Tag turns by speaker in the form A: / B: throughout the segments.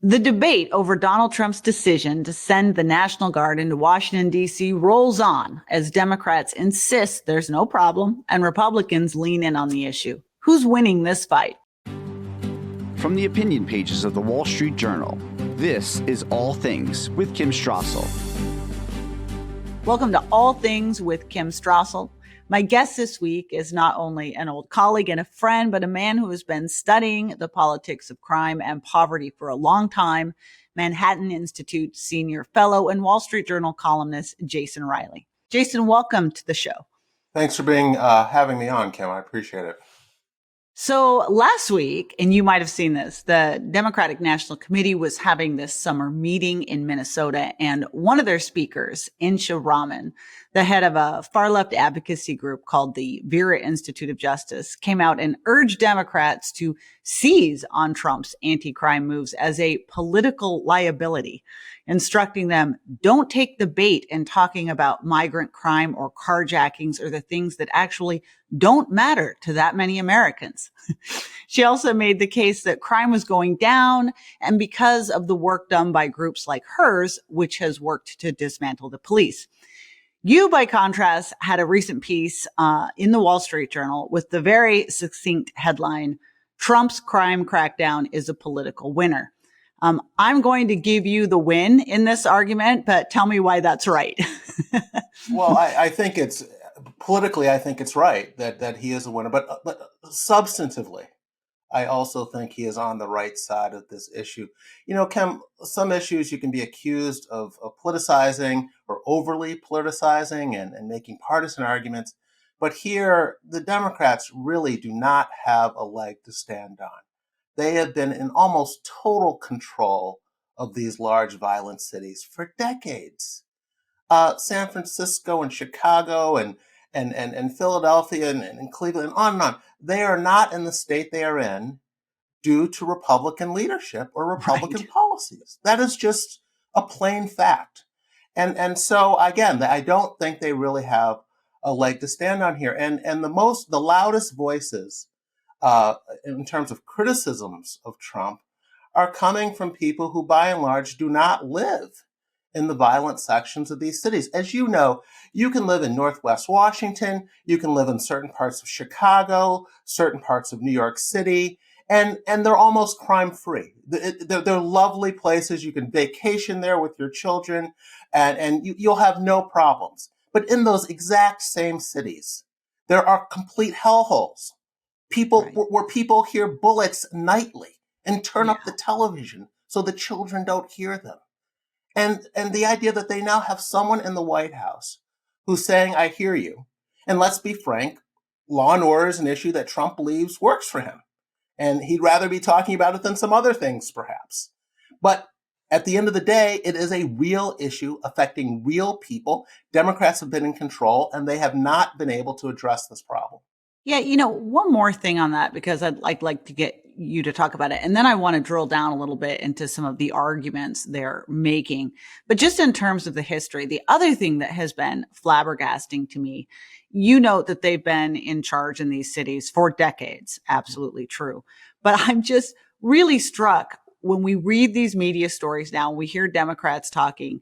A: The debate over Donald Trump's decision to send the National Guard into Washington, D.C. rolls on as Democrats insist there's no problem and Republicans lean in on the issue. Who's winning this fight?
B: From the opinion pages of the Wall Street Journal, this is All Things with Kim Strassel.
A: Welcome to All Things with Kim Strassel. My guest this week is not only an old colleague and a friend, but a man who has been studying the politics of crime and poverty for a long time, Manhattan Institute senior fellow and Wall Street Journal columnist Jason Riley. Jason, welcome to the show.
C: Thanks for having me on, Kim. I appreciate it.
A: So last week, and you might have seen this, the Democratic National Committee was having this summer meeting in Minnesota, and one of their speakers, Insha Rahman, the head of a far-left advocacy group called the Vera Institute of Justice, came out and urged Democrats to seize on Trump's anti-crime moves as a political liability, instructing them, don't take the bait in talking about migrant crime or carjackings or the things that actually don't matter to that many Americans. She also made the case that crime was going down, and because of the work done by groups like hers, which has worked to dismantle the police. You, by contrast, had a recent piece in the Wall Street Journal with the very succinct headline, Trump's crime crackdown is a political winner. I'm going to give you the win in this argument, but tell me why that's right.
C: Well, I think it's politically, I think it's right that he is a winner, but substantively, I also think he is on the right side of this issue. You know, Kim, some issues you can be accused of politicizing or overly politicizing and making partisan arguments. But here, the Democrats really do not have a leg to stand on. They have been in almost total control of these large violent cities for decades. San Francisco and Chicago and Philadelphia and Cleveland, on and on. They are not in the state they are in due to Republican leadership or Republican policies. That is just a plain fact. And so again, I don't think they really have a leg to stand on here. And the loudest voices in terms of criticisms of Trump are coming from people who by and large do not live in the violent sections of these cities. As you know, you can live in Northwest Washington, you can live in certain parts of Chicago, certain parts of New York City, and they're almost crime-free. They're lovely places. You can vacation there with your children, and you'll have no problems. But in those exact same cities, there are complete hellholes. Where people hear bullets nightly and turn up the television so the children don't hear them. And the idea that they now have someone in the White House who's saying, I hear you. And let's be frank, law and order is an issue that Trump believes works for him. And he'd rather be talking about it than some other things, perhaps. But at the end of the day, it is a real issue affecting real people. Democrats have been in control, and they have not been able to address this problem.
A: Yeah, one more thing on that, because I'd like to get you to talk about it. And then I want to drill down a little bit into some of the arguments they're making. But just in terms of the history, the other thing that has been flabbergasting to me, you note that they've been in charge in these cities for decades. Absolutely true. But I'm just really struck when we read these media stories now, we hear Democrats talking,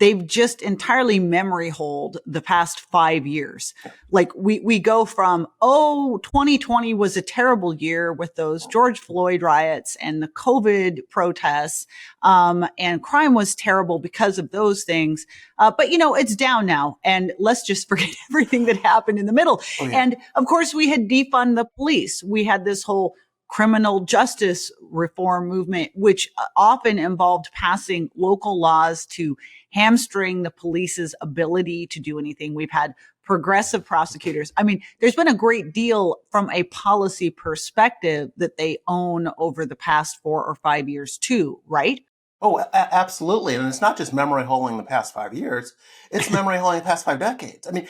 A: they've just entirely memory hold the past 5 years. Like we go from, 2020 was a terrible year with those George Floyd riots and the COVID protests. And crime was terrible because of those things. But it's down now, and let's just forget everything that happened in the middle. Oh, yeah. And of course we had defund the police. We had this whole criminal justice reform movement, which often involved passing local laws to hamstring the police's ability to do anything. We've had progressive prosecutors. I mean, there's been a great deal from a policy perspective that they own over the past 4 or 5 years too, right?
C: Oh, absolutely. And it's not just memory holding the past 5 years. It's memory holding the past 5 decades. I mean,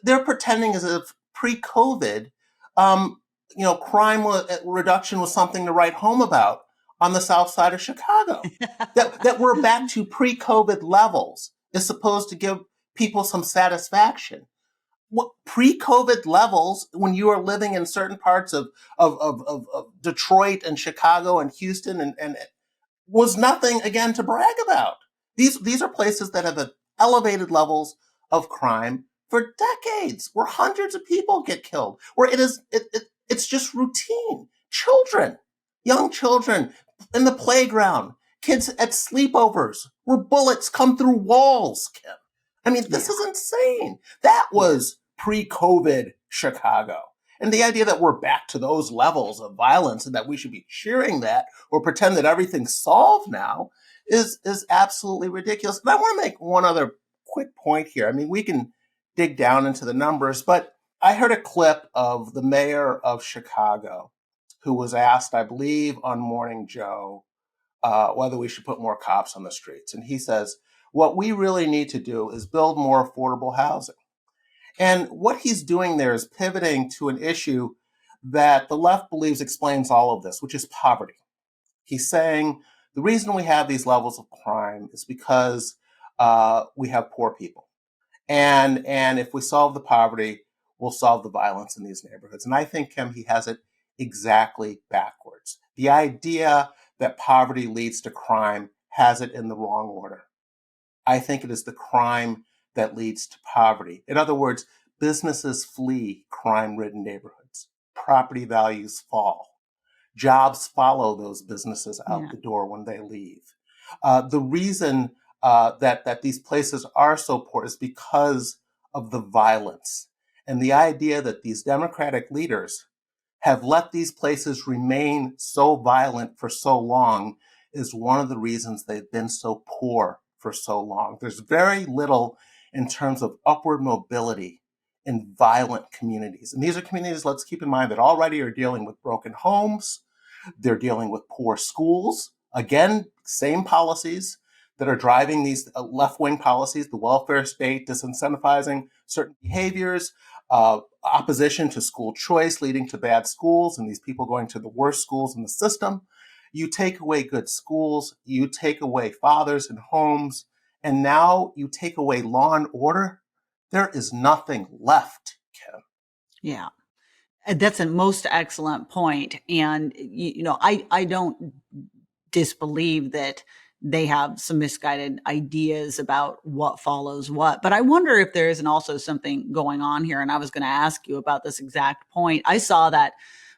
C: they're pretending as if pre-COVID, crime reduction was something to write home about on the south side of Chicago. that we're back to pre-COVID levels is supposed to give people some satisfaction. What pre-COVID levels, when you are living in certain parts of Detroit and Chicago and Houston and was nothing, again, to brag about. These are places that have elevated levels of crime for decades, where hundreds of people get killed, where it's just routine. Children, young children in the playground, kids at sleepovers, where bullets come through walls, Kim. I mean, this is insane. That was pre-COVID Chicago. And the idea that we're back to those levels of violence and that we should be cheering that or pretend that everything's solved now is absolutely ridiculous. And I want to make one other quick point here. I mean, we can dig down into the numbers, but I heard a clip of the mayor of Chicago who was asked, I believe, on Morning Joe, whether we should put more cops on the streets. And he says, what we really need to do is build more affordable housing. And what he's doing there is pivoting to an issue that the left believes explains all of this, which is poverty. He's saying the reason we have these levels of crime is because we have poor people. And if we solve the poverty, we'll solve the violence in these neighborhoods. And I think, Kim, he has it exactly backwards. The idea that poverty leads to crime has it in the wrong order. I think it is the crime that leads to poverty. In other words, businesses flee crime-ridden neighborhoods. Property values fall. Jobs follow those businesses out the door when they leave. The reason that these places are so poor is because of the violence and the idea that these Democratic leaders have let these places remain so violent for so long is one of the reasons they've been so poor for so long. There's very little in terms of upward mobility in violent communities. And these are communities, let's keep in mind, that already are dealing with broken homes. They're dealing with poor schools. Again, same policies that are driving these left-wing policies, the welfare state, disincentivizing certain behaviors, opposition to school choice leading to bad schools, and these people going to the worst schools in the system. You take away good schools, you take away fathers and homes, and now you take away law and order. There is nothing left, Kim.
A: Yeah. That's a most excellent point. And, I don't disbelieve that they have some misguided ideas about what follows what. But I wonder if there isn't also something going on here. And I was going to ask you about this exact point. I saw that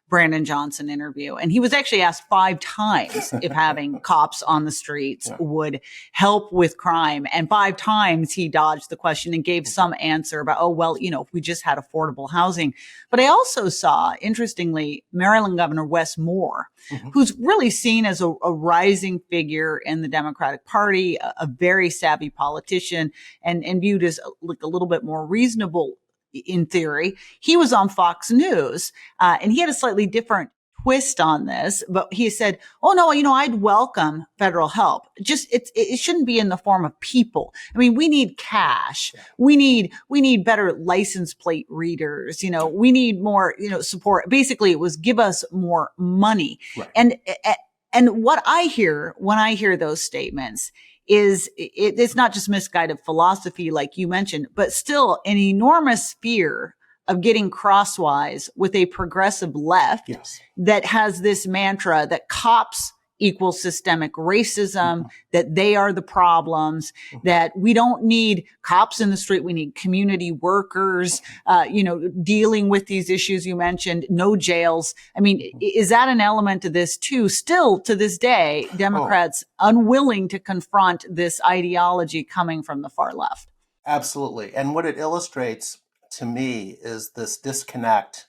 A: Brandon Johnson interview, and he was actually asked 5 times if having cops on the streets would help with crime. And 5 times he dodged the question and gave some answer about, if we just had affordable housing. But I also saw, interestingly, Maryland Governor Wes Moore, who's really seen as a rising figure in the Democratic Party, a very savvy politician, and viewed as like a little bit more reasonable in theory. He was on Fox News, and he had a slightly different twist on this, but he said, oh no, I'd welcome federal help. Just, it shouldn't be in the form of people. I mean, we need cash. We need better license plate readers. We need more, support. Basically, it was give us more money. Right. And what I hear when I hear those statements is it's not just misguided philosophy, like you mentioned, but still an enormous fear of getting crosswise with a progressive left that has this mantra that cops equal systemic racism, that they are the problems, that we don't need cops in the street. We need community workers, dealing with these issues you mentioned, no jails. I mean, is that an element of this too? Still to this day, Democrats unwilling to confront this ideology coming from the far left.
C: Absolutely. And what it illustrates to me is this disconnect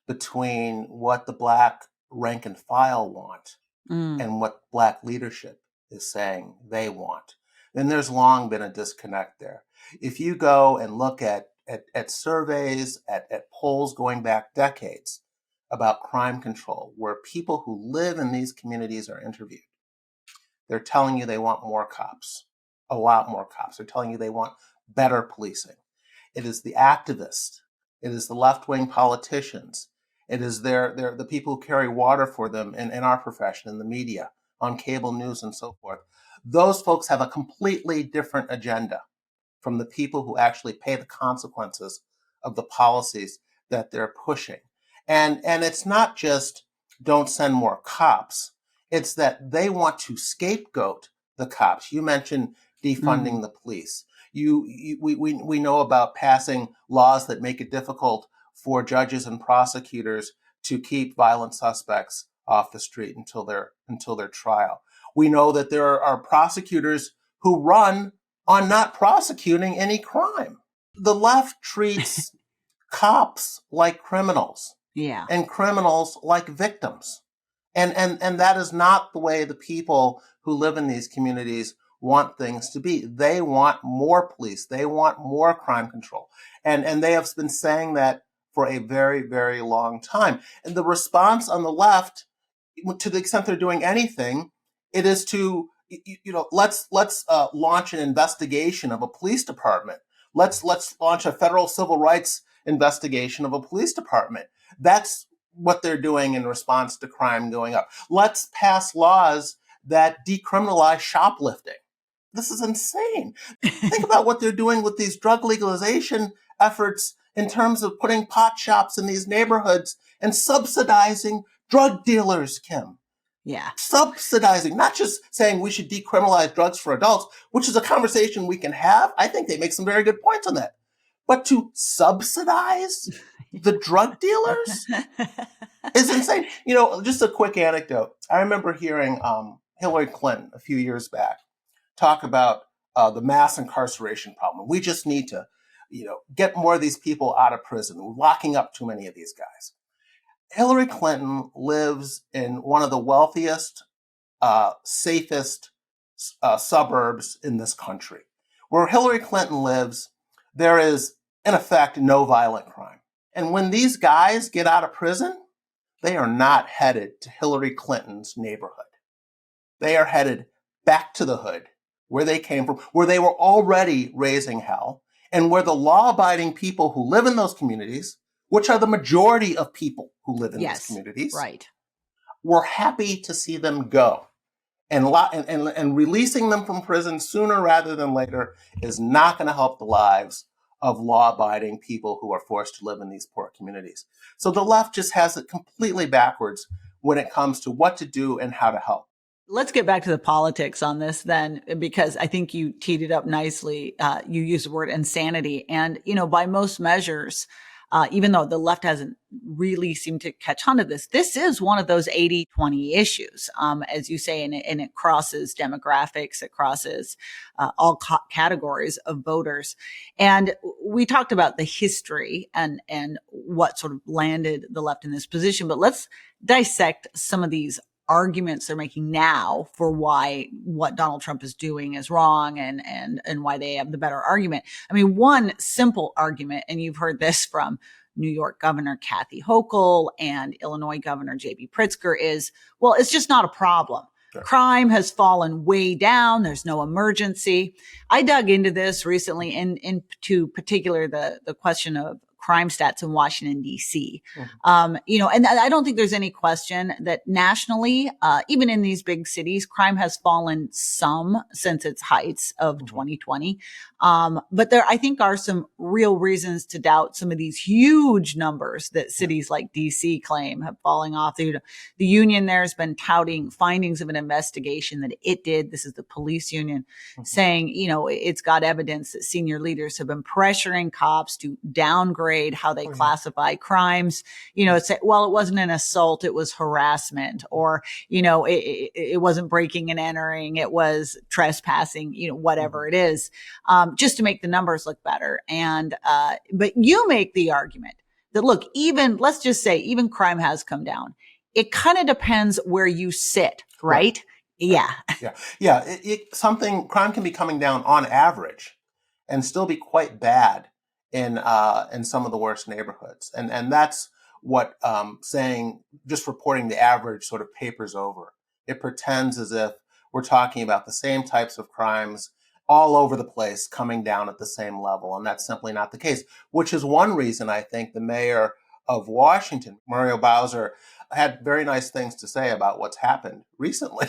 C: between what the Black rank and file want and what Black leadership is saying they want. Then there's long been a disconnect there. If you go and look at surveys, at polls going back decades about crime control, where people who live in these communities are interviewed, they're telling you they want more cops, a lot more cops. They're telling you they want better policing. It is the activists. It is the left-wing politicians. It is the people who carry water for them in our profession, in the media, on cable news and so forth. Those folks have a completely different agenda from the people who actually pay the consequences of the policies that they're pushing. And it's not just don't send more cops. It's that they want to scapegoat the cops. You mentioned defunding the police. We know about passing laws that make it difficult for judges and prosecutors to keep violent suspects off the street until their trial. We know that there are prosecutors who run on not prosecuting any crime. The left treats cops like criminals
A: Yeah.
C: and criminals like victims. And that is not the way the people who live in these communities want things to be. They want more police. They want more crime control. And they have been saying that for a very, very long time. And the response on the left, to the extent they're doing anything, it is to, let's launch an investigation of a police department. Let's launch a federal civil rights investigation of a police department. That's what they're doing in response to crime going up. Let's pass laws that decriminalize shoplifting. This is insane. Think about what they're doing with these drug legalization efforts in terms of putting pot shops in these neighborhoods and subsidizing drug dealers, Kim.
A: Yeah.
C: Subsidizing, not just saying we should decriminalize drugs for adults, which is a conversation we can have. I think they make some very good points on that. But to subsidize the drug dealers is insane. Just a quick anecdote. I remember hearing Hillary Clinton a few years back talk about the mass incarceration problem. We just need to, get more of these people out of prison. We're locking up too many of these guys. Hillary Clinton lives in one of the wealthiest, safest suburbs in this country. Where Hillary Clinton lives, there is, in effect, no violent crime. And when these guys get out of prison, they are not headed to Hillary Clinton's neighborhood. They are headed back to the hood, where they came from, where they were already raising hell, and where the law-abiding people who live in those communities, which are the majority of people who live in these communities,
A: right,
C: were happy to see them go. And releasing them from prison sooner rather than later is not going to help the lives of law-abiding people who are forced to live in these poor communities. So the left just has it completely backwards when it comes to what to do and how to help.
A: Let's get back to the politics on this then, because I think you teed it up nicely. You used the word insanity. And, by most measures, even though the left hasn't really seemed to catch on to this is one of those 80-20 issues, as you say, and it crosses demographics, it crosses all categories of voters. And we talked about the history and what sort of landed the left in this position, but let's dissect some of these arguments they're making now for why what Donald Trump is doing is wrong and why they have the better argument. I mean, one simple argument, and you've heard this from New York Governor Kathy Hochul and Illinois Governor J.B. Pritzker, is, well, it's just not a problem. Sure. Crime has fallen way down. There's no emergency. I dug into this recently into particular the question of crime stats in Washington, D.C. And I don't think there's any question that nationally, even in these big cities, crime has fallen some since its heights of 2020. But there, I think, are some real reasons to doubt some of these huge numbers that cities like D.C. claim have fallen off. The union there has been touting findings of an investigation that it did. This is the police union saying, it's got evidence that senior leaders have been pressuring cops to downgrade how they classify crimes. Say, well, it wasn't an assault, it was harassment, or, it wasn't breaking and entering, it was trespassing, whatever it is, just to make the numbers look better. And, but you make the argument that, look, let's just say even crime has come down. It kind of depends where you sit, right? Yeah.
C: Yeah. Crime can be coming down on average and still be quite bad in some of the worst neighborhoods. And that's what just reporting the average sort of papers over. It pretends as if we're talking about the same types of crimes all over the place coming down at the same level. And that's simply not the case, which is one reason I think the mayor of Washington, Muriel Bowser, had very nice things to say about what's happened recently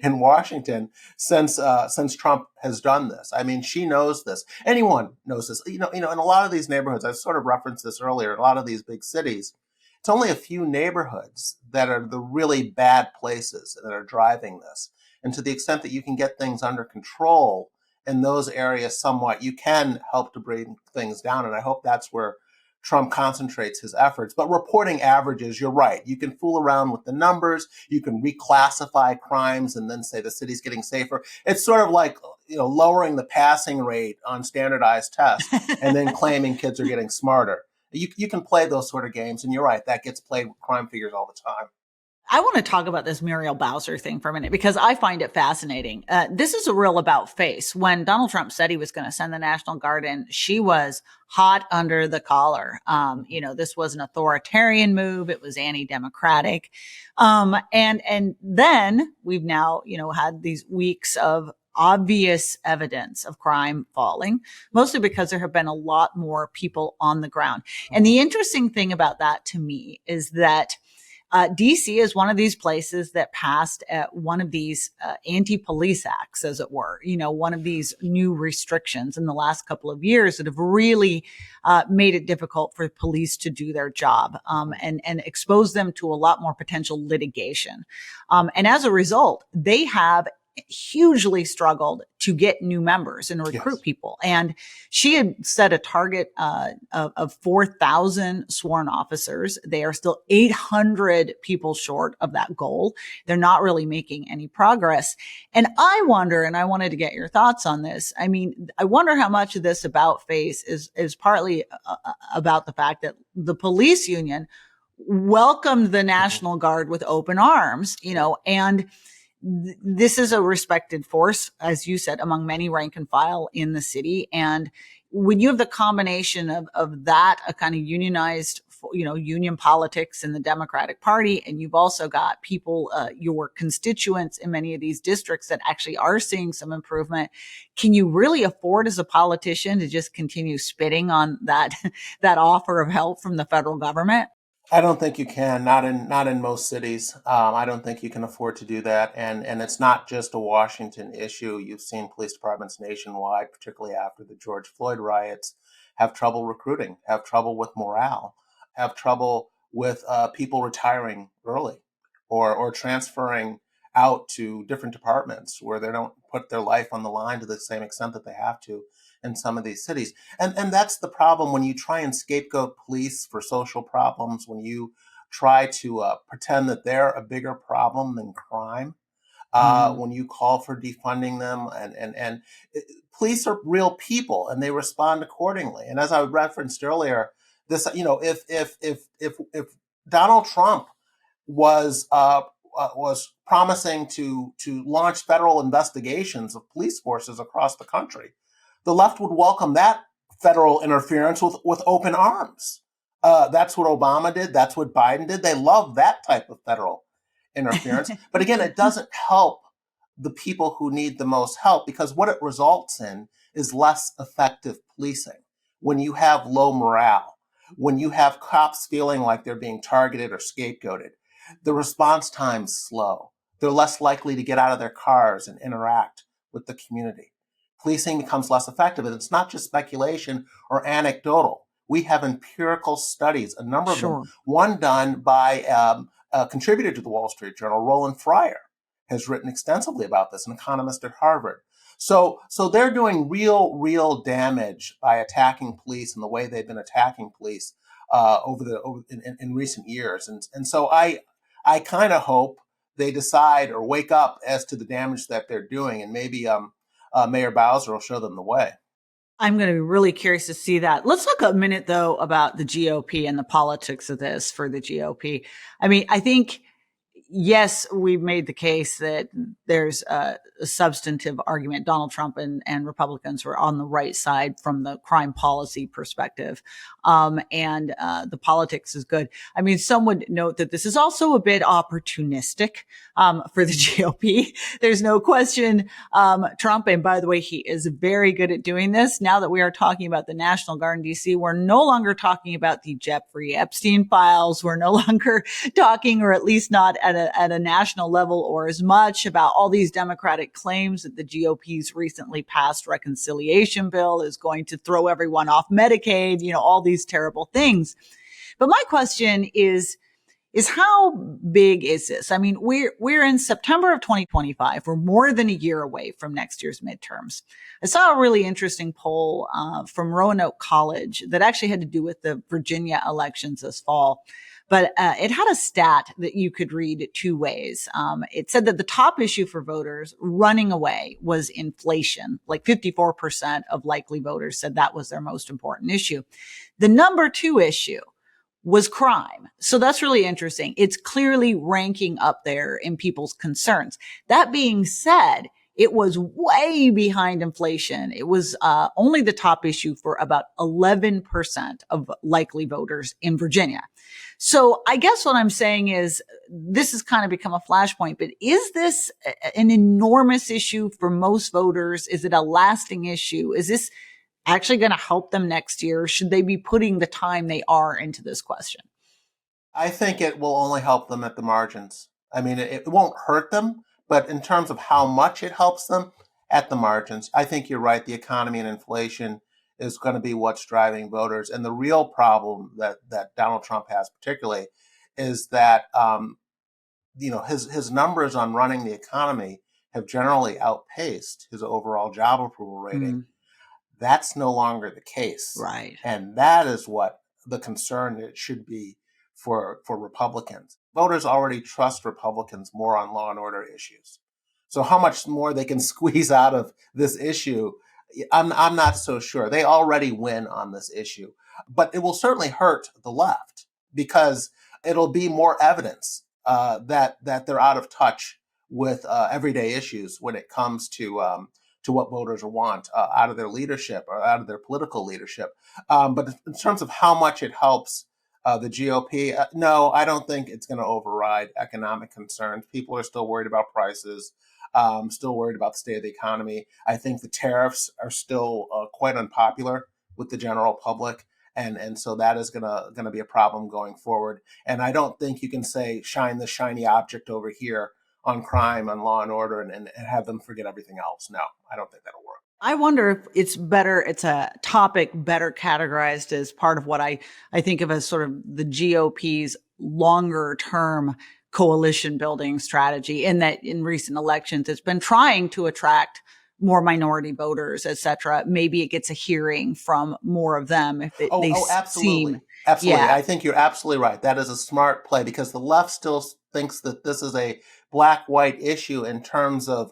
C: in Washington since Trump has done this. I mean, she knows this. Anyone knows this. In a lot of these neighborhoods, I've sort of referenced this earlier, a lot of these big cities, It's only a few neighborhoods that are the really bad places that are driving this. And to the extent that you can get things under control in those areas somewhat, you can help to bring things down. And I hope that's where Trump concentrates his efforts. But reporting averages, you're right. You can fool around with the numbers. You can reclassify crimes and then say the city's getting safer. It's sort of like, lowering the passing rate on standardized tests and then claiming kids are getting smarter. You can play those sort of games, and you're right, that gets played with crime figures all the time.
A: I want to talk about this Muriel Bowser thing for a minute because I find it fascinating. This is a real about face. When Donald Trump said he was going to send the National Guard in, she was hot under the collar. This was an authoritarian move. It was anti-democratic. And then we've now, had these weeks of obvious evidence of crime falling, mostly because there have been a lot more people on the ground. And the interesting thing about that to me is that DC is one of these places that passed one of these anti-police acts, as it were, one of these new restrictions in the last couple of years that have really made it difficult for police to do their job and expose them to a lot more potential litigation. And as a result, they have hugely struggled to get new members and recruit people. And she had set a target of 4,000 sworn officers. They are still 800 people short of that goal. They're not really making any progress. And I wonder, and I wanted to get your thoughts on this. I mean, I wonder how much of this about face is partly about the fact that the police union welcomed the National Guard with open arms, and this is a respected force, as you said, among many rank and file in the city. And when you have the combination of that, a kind of unionized, union politics in the Democratic Party, and you've also got people, your constituents in many of these districts that actually are seeing some improvement, can you really afford as a politician to just continue spitting on that offer of help from the federal government?
C: I don't think you can. Not in most cities. I don't think you can afford to do that. And it's not just a Washington issue. You've seen police departments nationwide, particularly after the George Floyd riots, have trouble recruiting, have trouble with morale, have trouble with people retiring early or transferring out to different departments where they don't put their life on the line to the same extent that they have to in some of these cities. And that's the problem when you try and scapegoat police for social problems, when you try to pretend that they're a bigger problem than crime, when you call for defunding them. And police are real people and they respond accordingly. And as I referenced earlier, this, if Donald Trump was promising to launch federal investigations of police forces across the country, the left would welcome that federal interference with open arms. That's what Obama did. That's what Biden did. They love that type of federal interference. But again, it doesn't help the people who need the most help because what it results in is less effective policing. When you have low morale, when you have cops feeling like they're being targeted or scapegoated, the response time's slow. They're less likely to get out of their cars and interact with the community. Policing becomes less effective. And it's not just speculation or anecdotal. We have empirical studies, a number of them. One done by a contributor to the Wall Street Journal, Roland Fryer, has written extensively about this, an economist at Harvard. So they're doing real damage by attacking police and the way they've been attacking police in recent years. And so I kind of hope they decide or wake up as to the damage that they're doing, and maybe Mayor Bowser will show them the way.
A: I'm going to be really curious to see that. Let's talk a minute, though, about the GOP and the politics of this for the GOP. I mean, I think, yes, we've made the case that there's a substantive argument. Donald Trump and Republicans were on the right side from the crime policy perspective. And the politics is good. I mean, some would note that this is also a bit opportunistic for the GOP. There's no question. Trump, and by the way, he is very good at doing this. Now that we are talking about the National Guard in DC, we're no longer talking about the Jeffrey Epstein files. We're no longer talking, or at least not at a national level, or as much about all these Democratic claims that the GOP's recently passed reconciliation bill is going to throw everyone off Medicaid, all these terrible things. But my question is how big is this? I mean, we're in September of 2025. We're more than a year away from next year's midterms. I saw a really interesting poll from Roanoke College that actually had to do with the Virginia elections this fall. But it had a stat that you could read two ways. It said that the top issue for voters running away was inflation. Like 54% of likely voters said that was their most important issue. The number two issue was crime. So that's really interesting. It's clearly ranking up there in people's concerns. That being said, it was way behind inflation. It was only the top issue for about 11% of likely voters in Virginia. So I guess what I'm saying is this has kind of become a flashpoint, but is this an enormous issue for most voters? Is it a lasting issue? Is this actually going to help them next year? Should they be putting the time they are into this question?
C: I think it will only help them at the margins. I mean, it won't hurt them, but in terms of how much it helps them at the margins, I think you're right. The economy and inflation is going to be what's driving voters. And the real problem that Donald Trump has particularly is that, his numbers on running the economy have generally outpaced his overall job approval rating.
A: Mm,
C: That's no longer the case.
A: right.
C: And that is what the concern it should be for Republicans. Voters already trust Republicans more on law and order issues. So how much more they can squeeze out of this issue, I'm not so sure. They already win on this issue. But it will certainly hurt the left because it'll be more evidence that they're out of touch with everyday issues when it comes to what voters want out of their leadership or out of their political leadership. But in terms of how much it helps the GOP, no, I don't think it's going to override economic concerns. People are still worried about prices, still worried about the state of the economy. I think the tariffs are still quite unpopular with the general public. And so that is gonna be a problem going forward. And I don't think you can say shine the shiny object over here on crime, on law and order, and have them forget everything else. No, I don't think that'll work.
A: I wonder if it's a topic better categorized as part of what I think of as sort of the GOP's longer term coalition building strategy, in that in recent elections, it's been trying to attract more minority voters, et cetera. Maybe it gets a hearing from more of them if they
C: Absolutely.
A: seem,
C: Absolutely.
A: yeah,
C: I think you're absolutely right. That is a smart play because the left still thinks that this is a black-white issue in terms of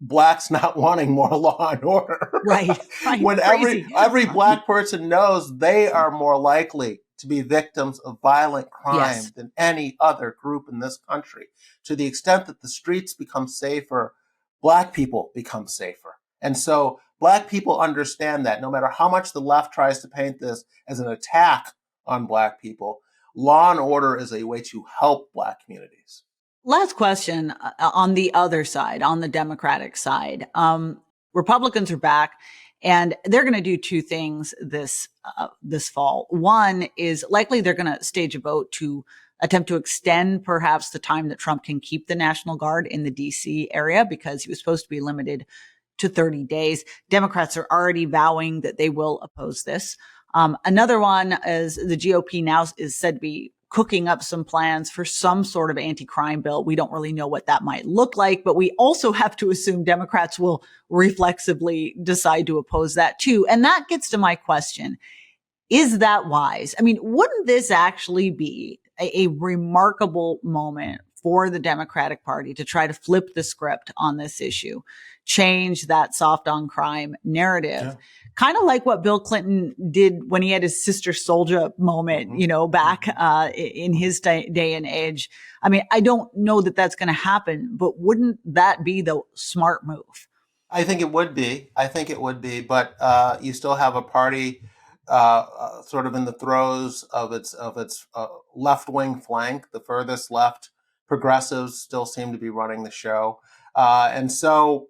C: blacks not wanting more law and order.
A: right,
C: When
A: crazy.
C: every black person knows they are more likely to be victims of violent crime
A: Yes.
C: than any other group in this country. To the extent that the streets become safer, black people become safer. And so black people understand that no matter how much the left tries to paint this as an attack on black people, law and order is a way to help black communities.
A: Last question on the other side, on the Democratic side. Republicans are back and they're going to do two things this fall. One is likely they're going to stage a vote to attempt to extend perhaps the time that Trump can keep the National Guard in the DC area, because he was supposed to be limited to 30 days. Democrats are already vowing that they will oppose this. Another one is the GOP now is said to be cooking up some plans for some sort of anti-crime bill. We don't really know what that might look like, but we also have to assume Democrats will reflexively decide to oppose that too. And that gets to my question. Is that wise? I mean, wouldn't this actually be a remarkable moment for the Democratic Party to try to flip the script on this issue, change that soft on crime narrative? Yeah. Kind of like what Bill Clinton did when he had his Sister Souljah moment, back in his day and age. I mean, I don't know that that's going to happen, but wouldn't that be the smart move?
C: I think it would be. But you still have a party sort of in the throes of its left wing flank. The furthest left progressives still seem to be running the show, and so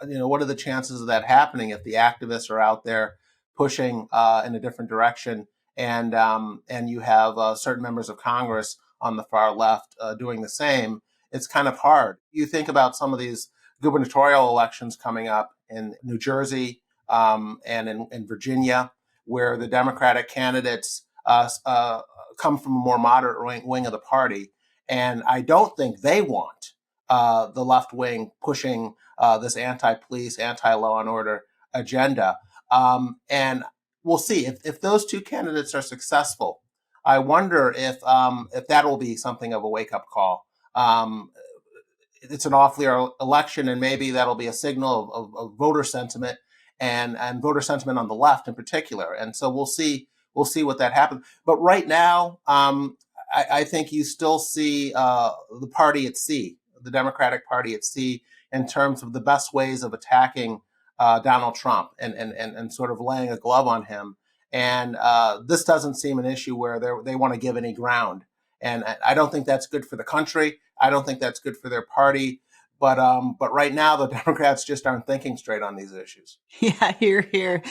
C: what are the chances of that happening if the activists are out there pushing in a different direction, and you have certain members of Congress on the far left doing the same? It's kind of hard. You think about some of these gubernatorial elections coming up in New Jersey and in Virginia, where the Democratic candidates come from a more moderate wing of the party. And I don't think they want the left wing pushing this anti-police, anti-law and order agenda. And we'll see if those two candidates are successful. I wonder if that will be something of a wake-up call. It's an off-year election, and maybe that'll be a signal of voter sentiment and voter sentiment on the left in particular. And so we'll see what that happens. But right now, I think you still see the party at sea, the Democratic Party at sea, in terms of the best ways of attacking Donald Trump and sort of laying a glove on him. And this doesn't seem an issue where they want to give any ground. And I don't think that's good for the country. I don't think that's good for their party. But right now, the Democrats just aren't thinking straight on these issues.
A: Yeah, here.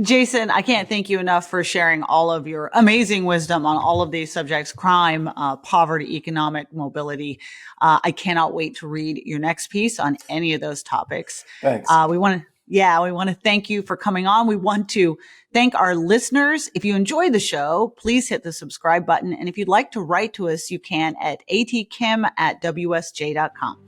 A: Jason, I can't thank you enough for sharing all of your amazing wisdom on all of these subjects: crime, poverty, economic mobility. I cannot wait to read your next piece on any of those topics.
C: Thanks.
A: We want to thank you for coming on. We want to thank our listeners. If you enjoy the show, please hit the subscribe button. And if you'd like to write to us, you can at atkim@wsj.com.